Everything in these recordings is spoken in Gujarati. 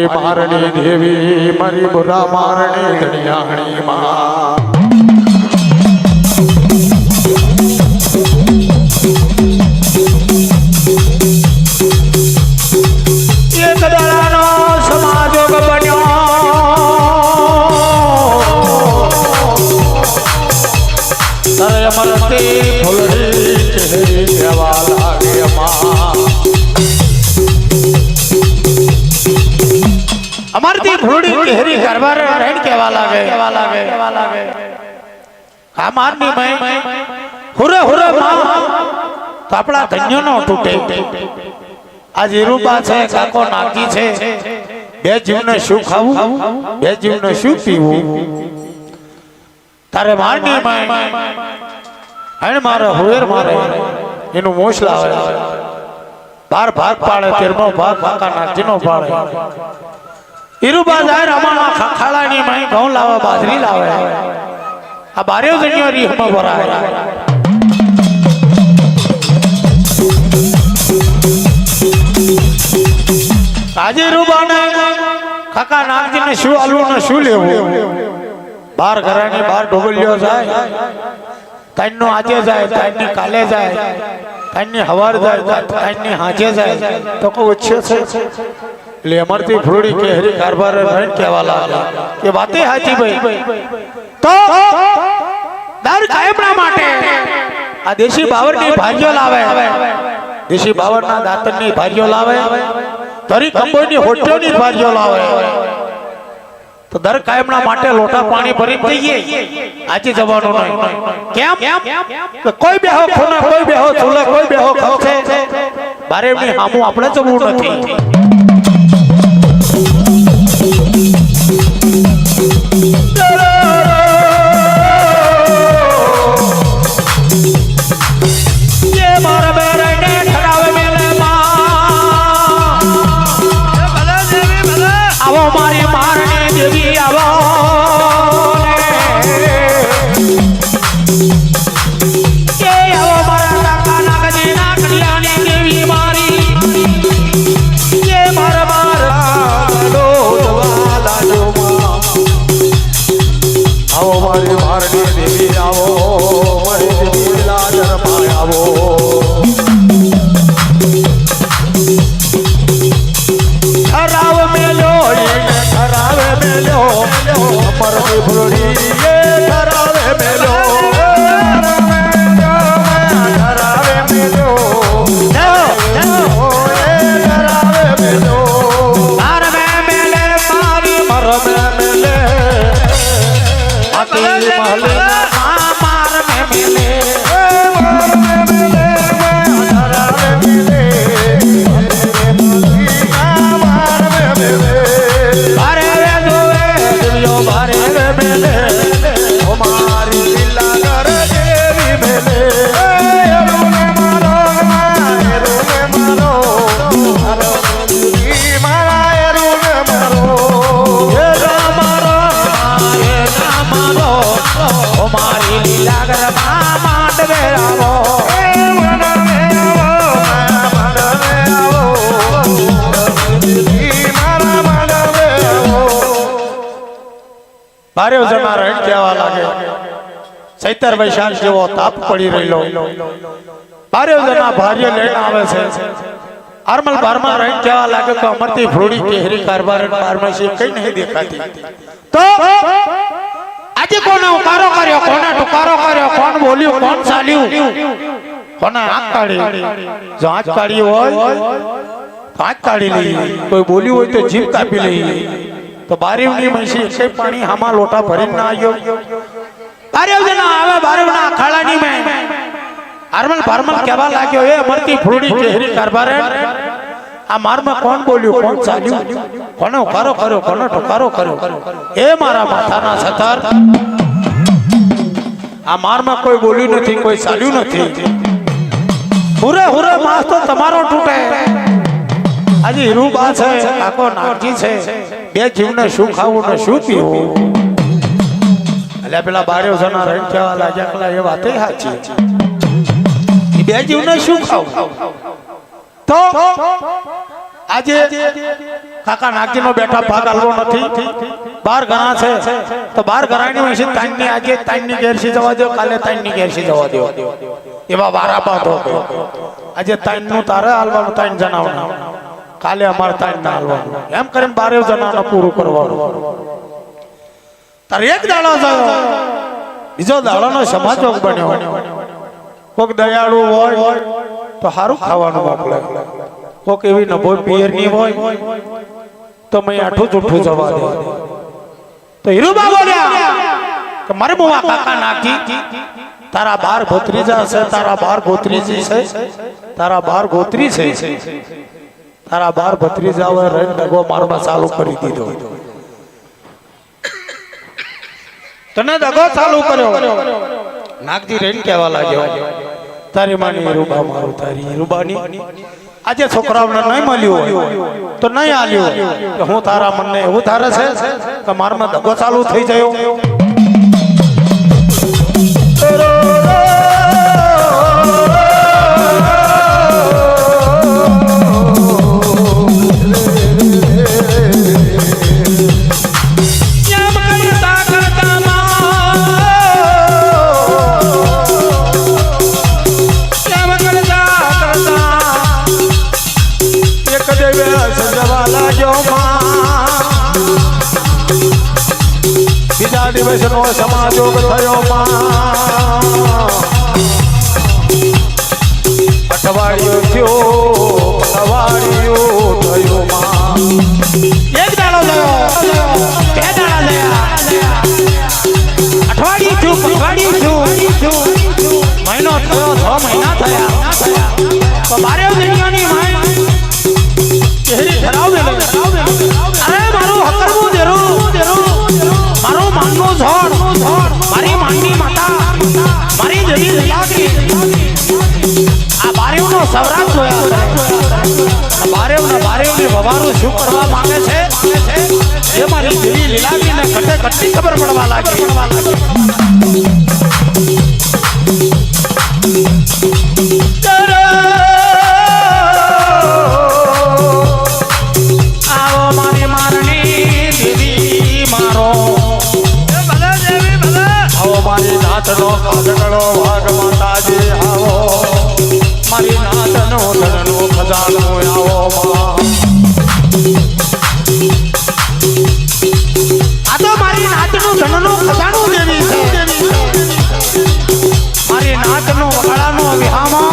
મારી મારણી દેવી મારી બુરા મારણી ધણિયાણી માં એક દાડાનો સમાજોગ બન્યો તારે અમરતી ફૂલડી ચહેરી દેવા લાગે માં અમરતી ફૂલડી ચહેરી ગરબાર રેણ કેવા લાગે આ મારની મય હુરે હુરે માં તો આપણા ધન્યો નો તૂટે આ જીરુબા છે કાકો નાગજી છે બે જીવને શું ખાવું બે જીવને શું પીવું તારે મારની મય હણ મારે હુવેર મારે એનું મોશ લાવે 12 ભાગ પાડે 13મો ભાગ કાકા નાગજીનો પાડે ઈરુબા જાય રમાણા ખાખાલાની મય ઘઉં લાવે બાજરી લાવે આ બારેવ જણ્યો રીહમાં ભરાય આજે રૂબાને કાકા નાગજીને શું આલવું ને શું લેવું બાર ઘરાની બાર ઢોગલિયો જાય તાઈનો આજે જાય તાઈની કાલે જાય તાઈની હવાર જાય તાઈની હાજે જાય તો કોઈ ઓછો છે એટલે અમરતી ફૂલડી કેહરી કારભાર રહીને કહેવા લાગે કે વાતે હાચી ભાઈ તો દર કાયમના માટે આ દેશી બાવરની ભાજીઓ લાવે દેશી બાવરના દાંતની ભાજીઓ લાવે તરી કંબોની હોટોની ભાજીઓ લાવે તો દર કાયમના માટે લોટા પાણી ભરી દઈએ આજે જવાનું નહીં કેમ કે કોઈ બેહો ખૂના કોઈ બેહો ચૂલે કોઈ બેહો ખવશે બારેવની હામું આપણે જવું નથી બારેવ જણા રહીને કહેવા લાગે ચૈતર વૈશાખ જેવો તાપ પડી રહેલો બારેવ જણા ભાર્ય લઈને આવે છે આરમલ બારમાં રહીને કહેવા લાગે કે અમરતી ફૂલડી કેહરી કારભાર બારમાં છે કઈ નહીં દેખાતી તો આજે કોને ઉકારો કર્યો કોને ટુકારો કર્યો કોણ બોલ્યું કોણ ચાલ્યું કોને આંખ કાઢી જો આંખ કાઢી હોય તો આંખ કાઢી લઈએ કોઈ બોલ્યું હોય તો જીભ કાપી લઈએ તો બારેવની મૈસી એક પાણી હામાં લોટા ભરીને ના આવ્યો બારેવ જણા આવે બારેવના અખાડાની મેં આરમલ બારમલ કહેવા લાગ્યો એ અમરતી ફૂલડી કેહરી કારભારે આ મારમાં કોણ બોલ્યું કોણ ચાલ્યું કોને ઉકારો કર્યો કોને ટુકારો કર્યો એ મારા માથાના સતર આ મારમાં કોઈ બોલ્યું નથી કોઈ ચાલ્યું નથી હુરે હુરે માસ તો તમારો તૂટે આજે હીરુબા છે કાકો નાગજી છે બે જીવને શું ખાવું ને શું પીવું એટલે પેલા બારેવ જણા રહીને કહેવા લાગ્યા પેલા એ વાતે સાચી બે જીવને શું ખાવું તો આજે કાકા નાગજી નો બેઠા ભાગ હાલવો નથી 12 ગણા છે તો 12 ગણાની હોય છે તાઈની આજે તાઈની ગેરસી જવા દો કાલે તાઈની ગેરસી જવા દો એવા વારા બાંધો આજે તાઈનું તારે હાલવાનું તાઈન જણાવવાનું કાલે અમાર તાઈન ના હાલવાનું એમ કરીને 12 જણાને પૂરું કરવાનું તારે એક દાડો થયો બીજો દાડોનો સમાજોગ બન્યો કોક દયાળુ હોય તો સારું ખાવાનું મોકલે કોક એવી નબો પિયરની હોય તો મેં આઠું જૂઠું જવા દે તો હીરુબા બોલ્યા કે મારે મોવા કાકા નાખી તારા 12 ભત્રીજા છે તારા 12 ગોત્રીજી છે તારા 12 ગોત્રી છે તારા 12 ભત્રીજા હવે રહીને દગો મારવા ચાલુ કરી દીધો તને દગો ચાલુ કર્યો નાગજી રહીને કહેવા લાગ્યો તારી માની હીરુબા મારું તારી હીરુબાની આજે છોકરાઓને નહીં મળ્યું તો નહીં આલ્યું કે હું તારા મનને એવું ધારે છે કે મારમાં દગો ચાલુ થઈ ગયો દિવસનો સમાજોગ થયો અઠવાડિયો થયો થયો એક દાડો થયો બે દાડા થયા અઠવાડિયું મહિનો થયો 6 મહિના થયા તો 12 દુનિયાની માય ચહેરી ધરાવે અરે મારું હકરવું દેરું મારો માનનો ઝોડ મારી માનની માતા મારી જરી લાગી આ બારેવનો સવરાજ જોયા બારેવની ભવાનું શું કરવા માંગે છે એ મારી જરી લીલાવીને ઘટે ઘટની ખબર પડવા લાગી આવો મારી મારની દેવી મારો મારી નાથનો કાગળો ભાગ માતાજી આવો મારી નાથનો ધનનો ખજાનો આવો આ તો મારી નાથનો ધનનો ખજાનો દેવી છે મારી નાથનો વગાડાનો વિહામો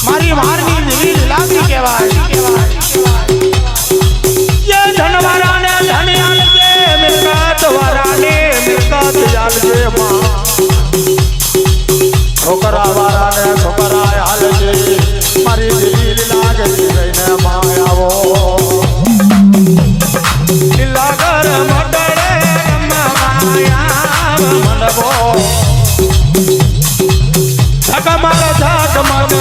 મારી મારની દેવી લીલાવી કહેવાય છોકરા વાળાને છોકરા હાલજે મારી દિલ લાગે રહીને માયાવો લીલાગર મડળે માયા મનવો ઝગમગ ઝગમગ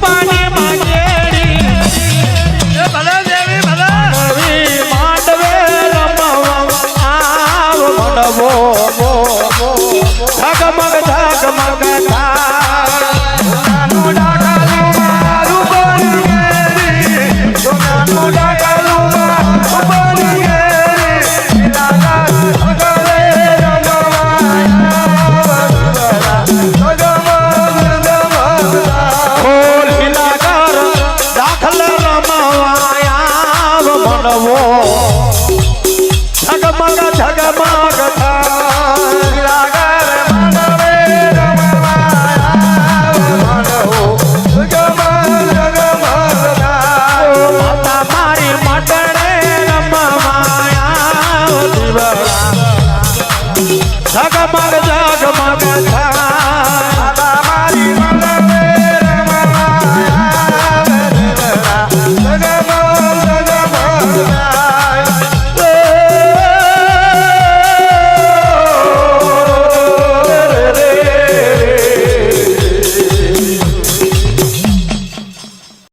પાણી